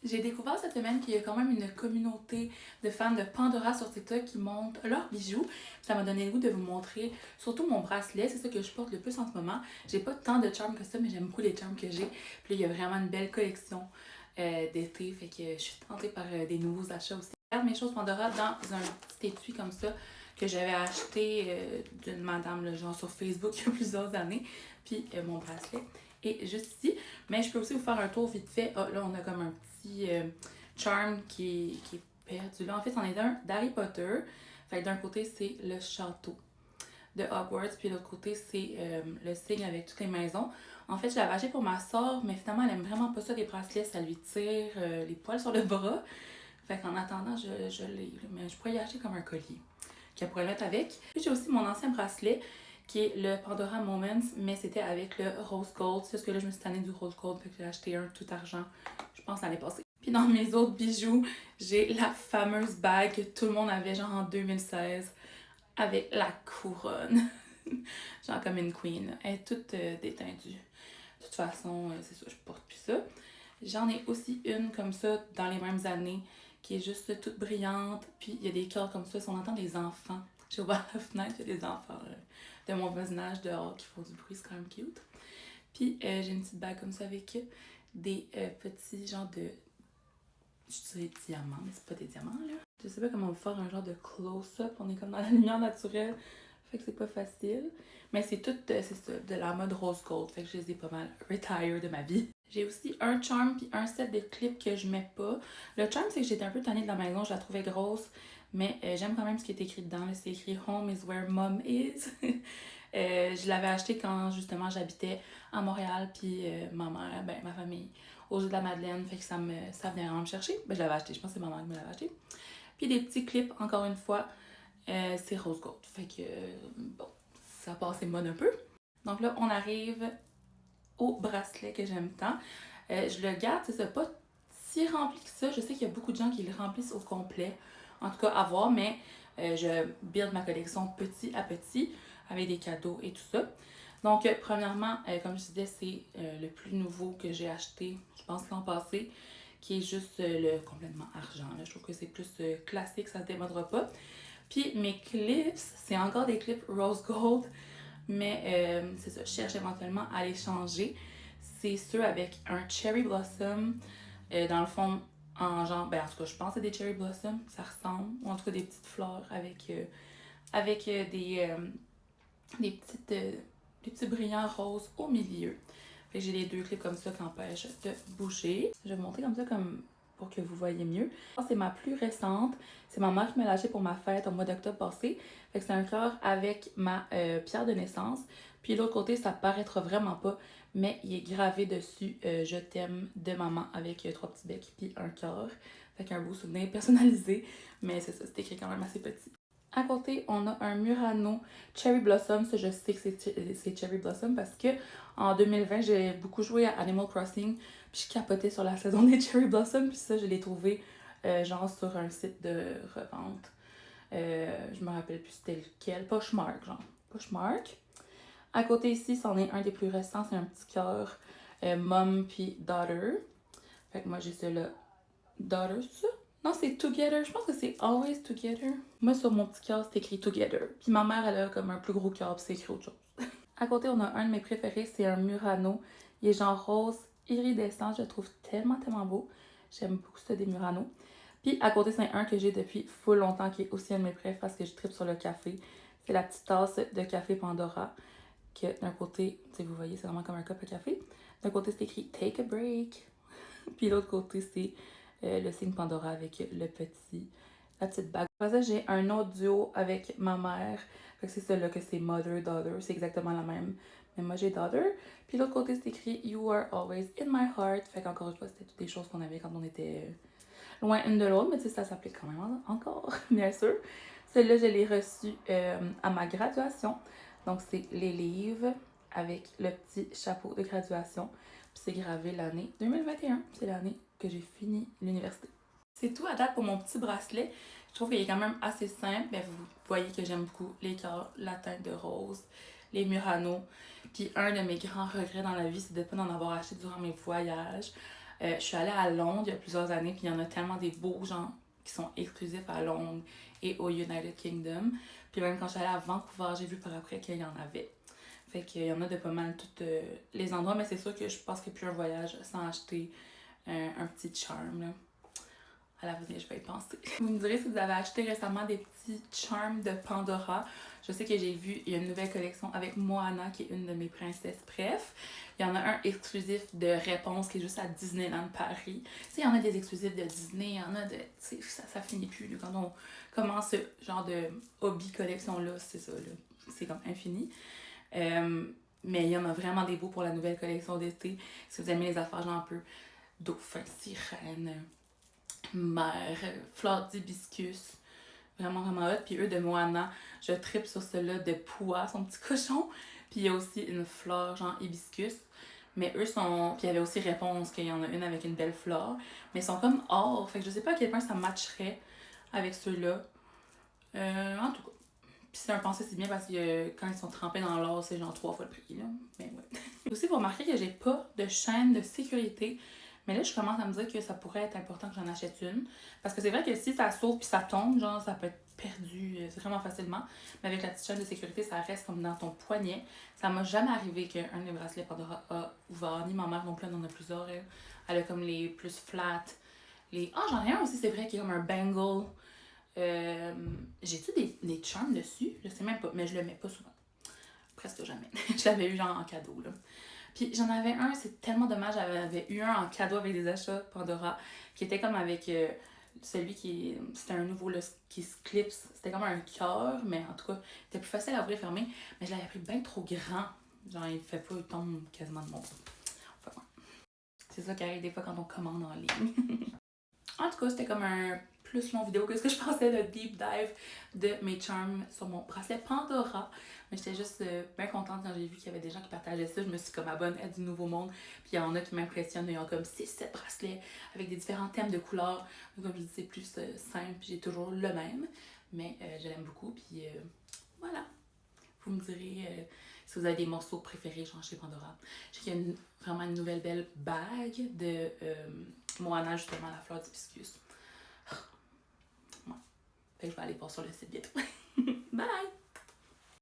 J'ai découvert cette semaine qu'il y a quand même une communauté de fans de Pandora sur TikTok qui montrent leurs bijoux. Ça m'a donné le goût de vous montrer surtout mon bracelet, c'est ça que je porte le plus en ce moment. J'ai pas tant de charmes que ça, mais j'aime beaucoup les charmes que j'ai. Puis là, il y a vraiment une belle collection d'été, fait que je suis tentée par des nouveaux achats aussi. Je garde mes choses Pandora dans un petit étui comme ça que j'avais acheté d'une madame, là, genre sur Facebook il y a plusieurs années. Puis mon bracelet est juste ici. Mais je peux aussi vous faire un tour vite fait. Ah, là, on a comme un petit charm qui est perdu. Là, en fait, c'en est un d'Harry Potter. Fait que d'un côté, c'est le château de Hogwarts, puis de l'autre côté, c'est le signe avec toutes les maisons. En fait, je l'avais acheté pour ma soeur, mais finalement, elle aime vraiment pas ça, les bracelets. Ça lui tire les poils sur le bras. Fait qu'en attendant, je l'ai. Mais je pourrais y acheter comme un collier qu'elle pourrait mettre avec. Puis j'ai aussi mon ancien bracelet qui est le Pandora Moments, mais c'était avec le Rose Gold. C'est parce que là, je me suis tannée du Rose Gold, fait que j'ai acheté un tout argent, je pense, l'année passée. Puis dans mes autres bijoux, j'ai la fameuse bague que tout le monde avait, genre en 2016, avec la couronne. Genre comme une queen. Elle est toute détendue. De toute façon, c'est ça, je porte plus ça. J'en ai aussi une comme ça dans les mêmes années qui est juste toute brillante. Puis il y a des cœurs comme ça, si on entend des enfants. J'ai ouvert la fenêtre, il y a des enfants de mon voisinage dehors qui font du bruit, c'est quand même cute. Puis j'ai une petite bague comme ça avec des petits genres de. Je dirais diamants, mais c'est pas des diamants là. Je sais pas comment vous faire un genre de close-up, on est comme dans la lumière naturelle. Fait que c'est pas facile. Mais c'est tout, c'est ça, de la mode rose gold. Fait que je les ai pas mal retire de ma vie. J'ai aussi un charm puis un set de clips que je mets pas. Le charm, c'est que j'étais un peu tannée de la maison, je la trouvais grosse. Mais j'aime quand même ce qui est écrit dedans. C'est écrit Home is where mom is. Je l'avais acheté quand justement j'habitais à Montréal, puis ma mère, ben ma famille, aux Îles de la Madeleine, fait que ça venait vraiment me chercher. Ben je l'avais acheté, je pense que c'est ma mère qui me l'avait acheté. Puis des petits clips, encore une fois, c'est rose gold. Fait que, bon, ça passe mode un peu. Donc là, on arrive au bracelet que j'aime tant. Je le garde, c'est pas si rempli que ça. Je sais qu'il y a beaucoup de gens qui le remplissent au complet. En tout cas, à voir, mais je build ma collection petit à petit avec des cadeaux et tout ça. Donc, premièrement, comme je disais, c'est le plus nouveau que j'ai acheté, je pense, l'an passé, qui est juste le complètement argent. Là. Je trouve que c'est plus classique, ça ne se démodera pas. Puis mes clips, c'est encore des clips rose gold, mais c'est ça, je cherche éventuellement à les changer. C'est ceux avec un cherry blossom, dans le fond, en genre, ben en tout cas, je pense que c'est des cherry blossom, ça ressemble, ou en tout cas des petites fleurs avec des petits brillants roses au milieu. Fait que j'ai les deux clips comme ça qui empêchent de bouger. Je vais vous montrer comme ça comme pour que vous voyez mieux. C'est ma plus récente. C'est ma mère qui m'a lâché pour ma fête au mois d'octobre passé. Fait que c'est un cœur avec ma pierre de naissance. Puis l'autre côté, ça paraîtra vraiment pas, mais il est gravé dessus Je t'aime de maman avec trois petits becs puis un cœur. Fait qu'un beau souvenir personnalisé. Mais c'est ça, c'est écrit quand même assez petit. À côté, on a un Murano Cherry Blossom. Ça, je sais que c'est Cherry Blossom parce que en 2020, j'ai beaucoup joué à Animal Crossing. Puis je capotais sur la saison des Cherry Blossom. Puis ça, je l'ai trouvé genre sur un site de revente. Je me rappelle plus c'était lequel. Poshmark, genre. Poshmark. À côté ici, c'en est un des plus récents. C'est un petit cœur Mom puis Daughter. Fait que moi, j'ai celui-là. Daughter, c'est ça? Non, c'est Together. Je pense que c'est Always Together. Moi, sur mon petit cœur, c'est écrit Together. Puis ma mère, elle a comme un plus gros cœur, puis c'est écrit autre chose. À côté, on a un de mes préférés, c'est un Murano. Il est genre rose iridescent. Je le trouve tellement, tellement beau. J'aime beaucoup ça des Murano. Puis à côté, c'est un que j'ai depuis full longtemps, qui est aussi un de mes préférés parce que je tripe sur le café. C'est la petite tasse de café Pandora. Que d'un côté, vous voyez, c'est vraiment comme un cup de café. D'un côté, c'est écrit Take a break. Puis l'autre côté, c'est le signe Pandora avec la petite bague. Après ça, j'ai un autre duo avec ma mère. Fait que c'est celui-là que c'est Mother-Daughter. C'est exactement la même. Mais moi, j'ai Daughter. Puis l'autre côté, c'est écrit You are always in my heart. Fait qu'encore une fois, c'était toutes des choses qu'on avait quand on était loin une de l'autre. Mais tu sais, ça s'applique quand même encore, bien sûr. Celui-là, je l'ai reçu à ma graduation. Donc, c'est les livres avec le petit chapeau de graduation. Puis c'est gravé l'année 2021. C'est l'année que j'ai fini l'université. C'est tout à date pour mon petit bracelet. Je trouve qu'il est quand même assez simple. Mais vous voyez que j'aime beaucoup les cœurs, la teinte de rose, les Murano. Puis un de mes grands regrets dans la vie, c'est de ne pas en avoir acheté durant mes voyages. Je suis allée à Londres il y a plusieurs années, puis il y en a tellement des beaux gens qui sont exclusifs à Londres et au United Kingdom. Puis même quand je suis allée à Vancouver, j'ai vu par après qu'il y en avait. Fait qu'il y en a de pas mal tous les endroits, mais c'est sûr que je passerai plus un voyage sans acheter un petit charm, là. À l'avenir, je vais y penser. Vous me direz si vous avez acheté récemment des petits charms de Pandora. Je sais que j'ai vu, il y a une nouvelle collection avec Moana, qui est une de mes princesses. Bref, il y en a un exclusif de Réponse qui est juste à Disneyland Paris. Tu sais, il y en a des exclusifs de Disney, il y en a de... Tu sais, ça finit plus. Là. Quand on commence ce genre de hobby collection-là, c'est ça, là. C'est comme infini. Mais il y en a vraiment des beaux pour la nouvelle collection d'été. Si vous aimez les affaires genre un peu dauphin, sirène, mer, fleur d'hibiscus. Vraiment, vraiment hot. Puis eux de Moana, je tripe sur ceux-là de Poua, son petit cochon. Puis il y a aussi une fleur genre hibiscus. Mais eux sont. Puis il y avait aussi Réponse, qu'il y en a une avec une belle fleur. Mais ils sont comme or. Fait que je sais pas à quel point ça matcherait avec ceux-là. En tout cas. Puis c'est un pensée, c'est bien parce que quand ils sont trempés dans l'or, c'est genre 3 fois le prix, là. Mais ouais. Aussi, pour remarquer que j'ai pas de chaîne de sécurité. Mais là, je commence à me dire que ça pourrait être important que j'en achète une. Parce que c'est vrai que si ça saute puis ça tombe, genre, ça peut être perdu vraiment facilement. Mais avec la petite chaîne de sécurité, ça reste comme dans ton poignet. Ça m'a jamais arrivé qu'un des bracelets Pandora a ouvert. Ni ma mère non plus, elle en a plusieurs. Elle a comme les plus flat. J'en ai un aussi, c'est vrai, qui est comme un bangle. J'ai-tu des charms dessus? Je sais même pas, mais je le mets pas souvent. Presque jamais. Je l'avais eu genre en cadeau, là. Puis j'en avais un, c'est tellement dommage, j'avais eu un en cadeau avec des achats Pandora, qui était comme avec celui qui... C'était un nouveau, là, qui se clipse. C'était comme un cœur, mais en tout cas, c'était plus facile à ouvrir et fermer. Mais je l'avais pris bien trop grand. Genre, il fait pas, il tombe quasiment de mon... Enfin, ouais. C'est ça qui arrive des fois quand on commande en ligne. En tout cas, c'était comme un plus long vidéo que ce que je pensais, le deep dive de mes charms sur mon bracelet Pandora. Mais j'étais juste bien contente quand j'ai vu qu'il y avait des gens qui partageaient ça. Je me suis comme abonnée à du Nouveau Monde. Puis il y en a qui m'impressionnent. Ils ont comme 6-7 bracelets avec des différents thèmes de couleurs. Donc comme je dis, c'est plus simple. J'ai toujours le même. Mais je l'aime beaucoup. Puis voilà. Vous me direz si vous avez des morceaux préférés, genre chez Pandora. Je sais qu'il y a vraiment une nouvelle belle bague de Moana, justement, la fleur d'hibiscus. Ouais. Fait que je vais aller voir sur le site bientôt. Bye!